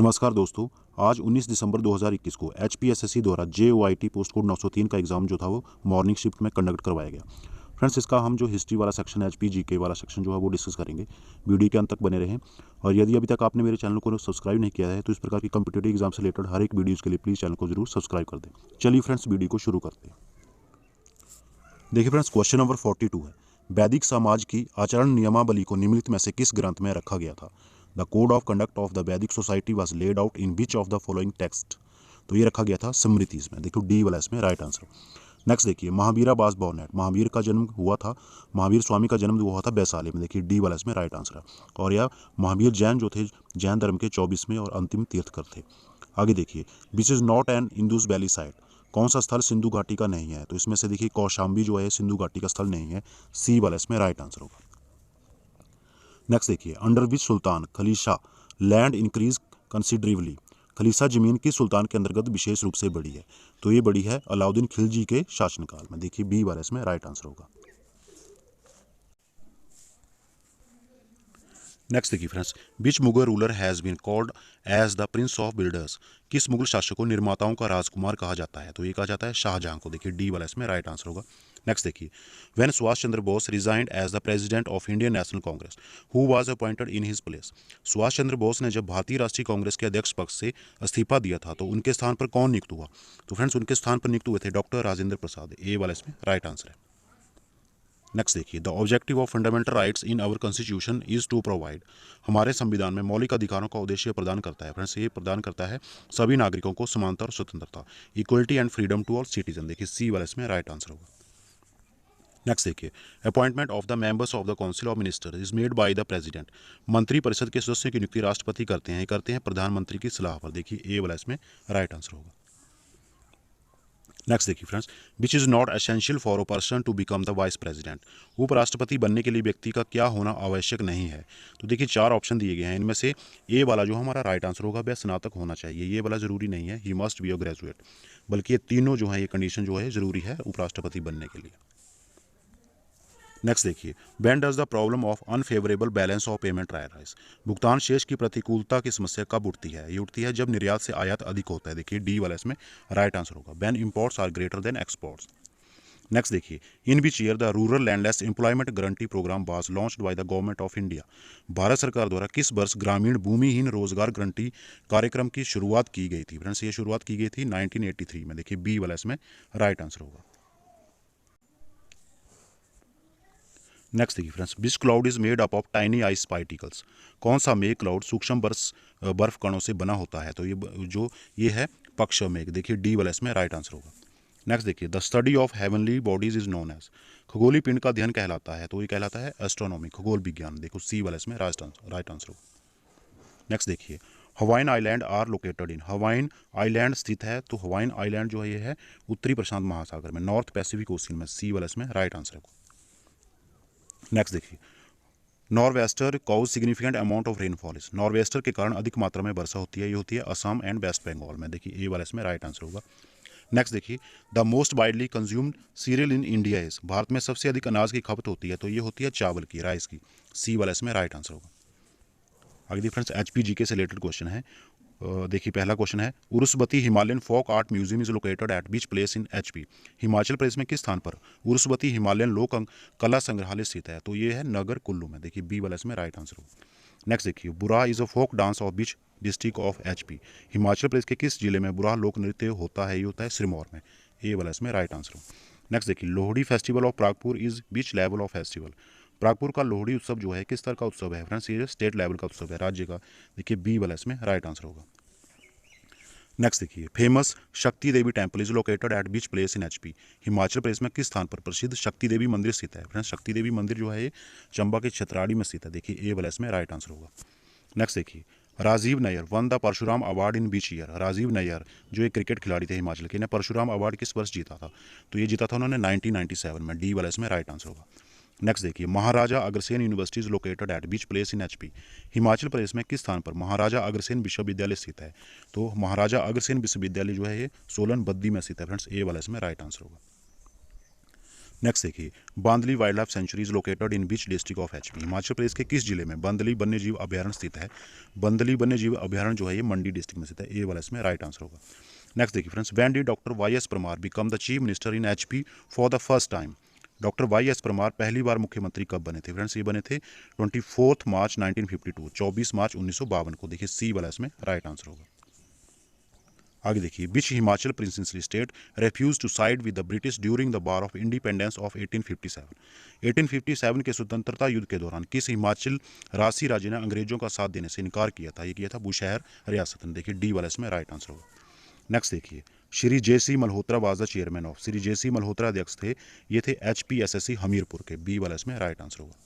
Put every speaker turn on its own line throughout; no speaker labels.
नमस्कार दोस्तों। आज 19 दिसंबर 2021 को एचपीएसएससी द्वारा JOIT पोस्ट कोड 903 का एग्ज़ाम जो था वो मॉर्निंग शिफ्ट में कंडक्ट करवाया गया। फ्रेंड्स, इसका हम जो हिस्ट्री वाला सेक्शन एचपी जीके वाला सेक्शन जो है वो डिस्कस करेंगे। वीडियो के अंत तक बने रहें। और यदि अभी तक आपने मेरे चैनल को सब्सक्राइब नहीं किया है तो इस प्रकार की कॉम्पिटिटिव एग्जाम से रिलेटेड हर एक वीडियोज़ के लिए प्लीज़ चैनल को जरूर सब्सक्राइब कर दें। चलिए फ्रेंड्स, वीडियो को शुरू करते हैं। देखिए फ्रेंड्स, क्वेश्चन नंबर 42 है, वैदिक समाज की आचरण नियमावली को निम्नलिखित में से किस ग्रंथ में रखा गया था? The code of conduct of the Vedic society was laid out in which of the following text? तो ये रखा गया था स्मृतिज में। देखो डी वाला इसमें राइट आंसर। नेक्स्ट देखिए, महावीरा बास बॉर्नेट, महावीर का जन्म हुआ था, महावीर स्वामी का जन्म हुआ था वैशाली में। देखिए डी वाला इसमें राइट आंसर है। और यह महावीर जैन जो थे जैन धर्म के 24वें और अंतिम तीर्थकर थे। आगे देखिए, विच is not an Indus valley site, कौन सा स्थल सिंधु घाटी का नहीं है? तो इसमें से देखिए कौशाम्बी जो है सिंधु घाटी का स्थल नहीं है। सी वाला इसमें राइट आंसर होगा। नेक्स्ट देखिए, under which sultan khalisa land increase considerably, khalisa जमीन किस सुल्तान के अंतर्गत विशेष रूप से बढ़ी है? तो ये बढ़ी है अलाउद्दीन खिलजी के शासनकाल में। देखिए बी वाला इसमें राइट आंसर होगा। नेक्स्ट देखिए friends, which Mughal ruler has been called as the prince of builders, किस मुगल शासक को निर्माताओं का राजकुमार कहा जाता है? तो ये कहा जाता है शाहजहां को। देखिए डी वाला इसमें राइट आंसर होगा। नेक्स्ट देखिए, when Subhash Chandra Bose resigned as the president of Indian National Congress who was appointed in his place, Subhash Chandra Bose ने जब भारतीय राष्ट्रीय कांग्रेस के अध्यक्ष पद से इस्तीफा दिया था तो उनके स्थान पर कौन नियुक्त हुआ? तो फ्रेंड्स, उनके स्थान पर नियुक्त हुए थे डॉक्टर राजेंद्र प्रसाद। ए वाला इसमें राइट आंसर है। नेक्स्ट देखिए, the objective of fundamental rights in our constitution is to provide, हमारे संविधान में मौलिक अधिकारों का उद्देश्य प्रदान करता है। फ्रेंड्स, ये प्रदान करता है सभी नागरिकों को समानता और स्वतंत्रता, equality and freedom to all citizen. देखिए सी वाला इसमें राइट आंसर होगा। नेक्स्ट देखिए, appointment of the members of the council of minister is made by the president, मंत्री परिषद के सदस्यों की नियुक्ति राष्ट्रपति करते हैं प्रधानमंत्री की सलाह पर। देखिए ए वाला इसमें राइट आंसर होगा। नेक्स्ट देखिए friends, which is not essential for a person to become the vice president, उपराष्ट्रपति बनने के लिए व्यक्ति का क्या होना आवश्यक नहीं है? तो देखिए चार ऑप्शन दिए गए हैं, इनमें से ए वाला जो हमारा राइट आंसर होगा वह स्नातक होना चाहिए। ये वाला जरूरी नहीं है, he must be a graduate, बल्कि ये तीनों जो है ये कंडीशन जो है जरूरी है उपराष्ट्रपति बनने के लिए। नेक्स्ट देखिए, when does the problem of unfavourable balance of payment rise, भुगतान शेष की प्रतिकूलता की समस्या कब उठती है? ये उठती है जब निर्यात से आयात अधिक होता है। देखिए डी वाला इसमें राइट आंसर होगा, when imports are greater than exports. Next देखिए, in which year the rural landless employment guarantee programme was launched by the government of India, Bharat सरकार द्वारा किस वर्ष ग्रामीण भूमिहीन रोजगार गारंटी कार्यक्रम की शुरुआत की गई थी? फ्रेंड्स, ये शुरुआत की गई थी 1983 में। देखिए बी वाला इसमें राइट आंसर होगा। नेक्स्ट देखिए friends, which cloud is made up of tiny ice particles, कौन सा मेघ क्लाउड सूक्ष्म बर्फ कणों से बना होता है? तो ये है पक्ष मेघ। देखिए डी वाला इसमें राइट आंसर होगा। नेक्स्ट देखिए, the study of heavenly bodies is known as, खगोलीय पिंड का अध्ययन कहलाता है? तो ये कहलाता है एस्ट्रोनॉमी, खगोल विज्ञान। देखो सी वाला इसमें राइट आंसर होगा। नेक्स्ट देखिए, Hawaiian island are located in, Hawaiian island स्थित है, तो हवाइन आइलैंड जो है ये है उत्तरी प्रशांत महासागर में, नॉर्थ पैसिफिक ओशियन में। सी वाला इसमें राइट आंसर होगा। नेक्स्ट देखिए, nor'wester cause significant amount of rainfall is, nor'wester के कारण अधिक मात्रा में वर्षा होती है, ये होती है असम एंड वेस्ट बंगाल में। देखिए ए वाला इसमें राइट आंसर होगा। नेक्स्ट देखिए, the most widely consumed serial in India is, Bharat में सबसे अधिक अनाज की खपत होती है, तो ये होती है चावल की, राइस की। सी वाला इसमें राइट आंसर होगा। आगे देखिए फ्रेंड्स, एचपीजीके से रिलेटेड क्वेश्चन है। देखिए पहला क्वेश्चन है, Urusvati Himalayan folk art museum is located at which place in HP, Himachal Pradesh में किस स्थान पर उरुस्वती हिमालयन लोक कला संग्रहालय स्थित है? तो ये है नगर कुल्लू में। देखिए बी वाला इसमें राइट आंसर होगा। नेक्स्ट देखिए, Burah is a folk dance of which district of HP, Himachal Pradesh के किस जिले में बुराह लोक नृत्य होता है? ये होता है सिरमौर में। ए वाला इसमें राइट आंसर होगा। नेक्स्ट देखिए, Lohri festival of Pragpur is which level of festival, Pragpur का लोहड़ी उत्सव जो है किस स्तर का उत्सव है? फ्रेंड्स, ये स्टेट लेवल का उत्सव है, राज्य का। देखिए बी वाला इसमें राइट आंसर होगा। नेक्स्ट देखिए, famous Shakti Devi temple is located at which place in HP, Himachal Pradesh में किस स्थान पर प्रसिद्ध शक्ति देवी मंदिर स्थित है? फ्रेंड्स, शक्ति देवी मंदिर जो है ये चंबा के छतराड़ी में स्थित है। देखिए ए वाला इसमें राइट आंसर होगा। नेक्स्ट देखिए, Rajeev Nayyar won the Parshuram award in which year, Rajeev Nayyar जो एक क्रिकेट खिलाड़ी थे हिमाचल के, ने परशुराम अवार्ड किस वर्ष जीता था? तो ये जीता था उन्होंने 1997 में। डी वाला इसमें राइट आंसर होगा। नेक्स्ट देखिए, Maharaja Agrasen university is located at which place in HP, Himachal Pradesh में किस स्थान पर महाराजा अग्रसेन विश्वविद्यालय स्थित है? तो महाराजा अग्रसेन विश्वविद्यालय जो है ये सोलन बद्दी में स्थित है। फ्रेंड्स, ए वाला इसमें राइट आंसर होगा। नेक्स्ट देखिए, Bandli wild life sanctuary is located in which district of HP. Himachal Pradesh के किस जिले में बांदली वन्यजीव अभ्यारण्य स्थित है? बांदली वन्यजीव अभ्यारण्य जो है ये मंडी डिस्ट्रिक्ट में स्थित है। ए वाला इसमें राइट आंसर होगा। नेक्स्ट देखिए friends, when did doctor Y S Parmar become the chief minister in HP for the first time? Doctor Y S Parmar पहली बार मुख्यमंत्री कब बने थे? फ्रेंड्स ये बने थे 24 मार्च 1952, 24 मार्च 1952 को। देखिए सी वाला इसमें राइट आंसर होगा। आगे देखिए, which Himachal princely state refused to side with the British during the war of independence of 1857। 1857 के स्वतंत्रता युद्ध के दौरान किस हिमाचल राष्ट्रीय राज्य ने अंग्रेजों का साथ देने से इनकार किया था? ये किया था बुशहर रियासत ने। देखिए डी वाला इसमें राइट आंसर होगा। नेक्स्ट देखिए, Shri JC. Malhotra was the chairman of. Shri JC. Malhotra अध्यक्ष थे, ये थे HPSSC हमीरपुर के। बी वाला इसमें राइट आंसर होगा।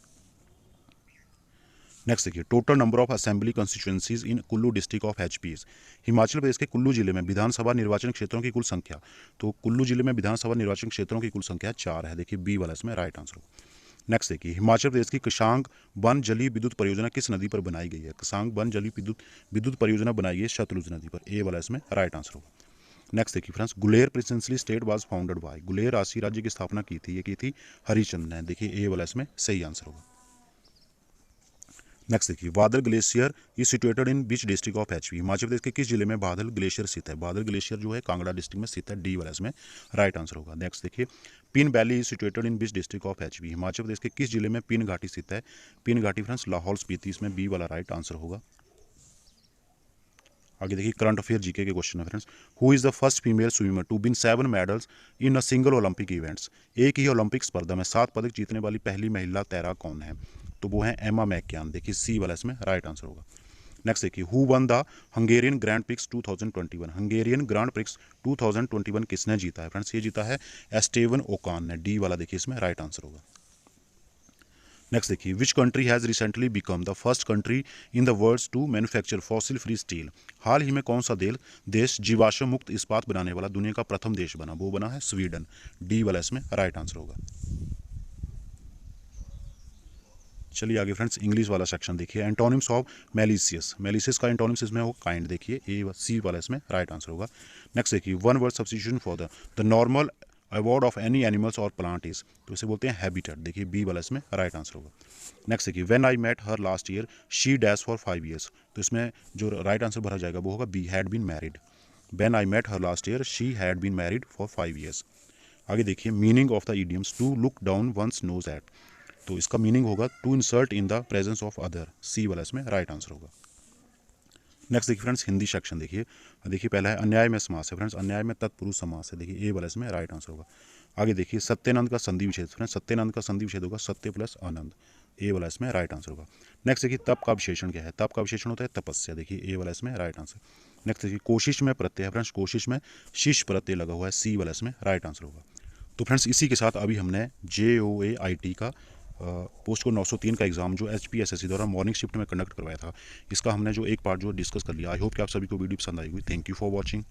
नेक्स्ट देखिए, total number of assembly constituencies in Kullu district of HPs। Himachal Pradesh के कुल्लू जिले में विधानसभा निर्वाचन क्षेत्रों की कुल संख्या। तो कुल्लू जिले में विधानसभा निर्वाचन क्षेत्रों की कुल संख्या 4 है। देखिए बी वाला इसमें राइट आंसर होगा। नेक्स्ट देखिए, हिमाचल प्रदेश की कशांग वन जलीय विद्युत परियोजना किस नदी पर बनाई गई है? कशांग वन जलीय विद्युत परियोजना बनाई है सतलुज नदी पर। ए वाला इसमें राइट आंसर होगा। नेक्स्ट देखिए friends, Guler princely state was founded by. Guler राष्ट्रीय राज्य की स्थापना की थी, ये की थी हरिचंद ने। देखिए ए वाला इसमें सही आंसर होगा। नेक्स्ट देखिए, Badal glacier is situated in which district of HP. Himachal Pradesh के किस जिले में बादल ग्लेशियर स्थित है? बादल ग्लेशियर जो है कांगड़ा डिस्ट्रिक्ट में स्थित है। डी वाला इसमें राइट आंसर होगा। नेक्स्ट देखिए, Pin valley is situated in which district of HP. Himachal Pradesh के किस जिले में पिन घाटी स्थित है? पिन घाटी फ्रेंड्स लाहौल स्पीति, इसमें बी वाला राइट आंसर होगा। आगे देखिए, करंट अफेयर जीके के क्वेश्चन है friends. Who is the first female swimmer to win 7 medals in a single Olympic events. एक ही ओलंपिक स्पर्धा में 7 पदक जीतने वाली पहली महिला तैराक कौन है? तो वो है एमा मैककियान। देखिए सी वाला इसमें राइट आंसर होगा। नेक्स्ट देखिए, who one the Hungarian grand prix 2021। Hungarian grand prix 2021 किसने जीता है? फ्रेंड्स ये जीता है एस्टेवन ओकान ने। डी वाला देखिए इसमें राइट आंसर होगा। नेक्स्ट देखिए, which country has recently become the first country in the world to manufacture fossil free steel. हाल ही में कौन सा देश जीवाश्म मुक्त इस्पात बनाने वाला दुनिया का प्रथम देश बना? वो बना है स्वीडन। डी वाला इसमें राइट आंसर होगा। चलिए आगे फ्रेंड्स, इंग्लिश वाला सेक्शन देखिए। Antonyms of malicious. मेलिशियस का एंटोनिम्स इसमें होगा काइंड। देखिए ए सी वाला इसमें राइट आंसर होगा। नेक्स्ट देखिए, one word substitution for the normal award of any animals और प्लांट इज। तो इसे बोलते हैं हैबिटेट। देखिए बी वाला इसमें राइट आंसर होगा। नेक्स्ट देखिए, when I met her last year she dash for 5 years। तो इसमें जो राइट आंसर भरा जाएगा वो होगा B, had been married. When I met her last year she had been married for 5 years। आगे देखिए, meaning of the idioms to look down one's nose at. तो इसका मीनिंग होगा to insult in the presence of other. C वाला इसमें right answer होगा। Next देखिए friends, Hindi section देखिए। देखिए पहला है अन्याय में समास है। फ्रेंड्स अन्याय में तत्पुरुष समास है। देखिए ए वाला इसमें राइट आंसर होगा। आगे देखिए, सत्यानंद का संधि विच्छेद। फ्रेंड्स सत्यानंद का संधि विच्छेद होगा सत्य प्लस आनंद। ए वाला इसमें राइट आंसर होगा। नेक्स्ट देखिए, तप का विशेषण क्या है? तप का विशेषण होता है तपस्या। देखिए ए वाला इसमें राइट आंसर। नेक्स्ट देखिए, कोशिश में प्रत्यय है। फ्रेंड्स कोशिश में शिष्य प्रत्यय लगा हुआ है। सी वाला इसमें राइट आंसर होगा। तो फ्रेंड्स इसी के साथ अभी हमने JOAIT का पोस्ट को 903 का एग्जाम जो HPSSC द्वारा मॉर्निंग शिफ्ट में कंडक्ट करवाया था, इसका हमने जो एक पार्ट जो डिस्कस कर लिया। आई होप कि आप सभी को वीडियो पसंद आई हुई। Thank you for watching.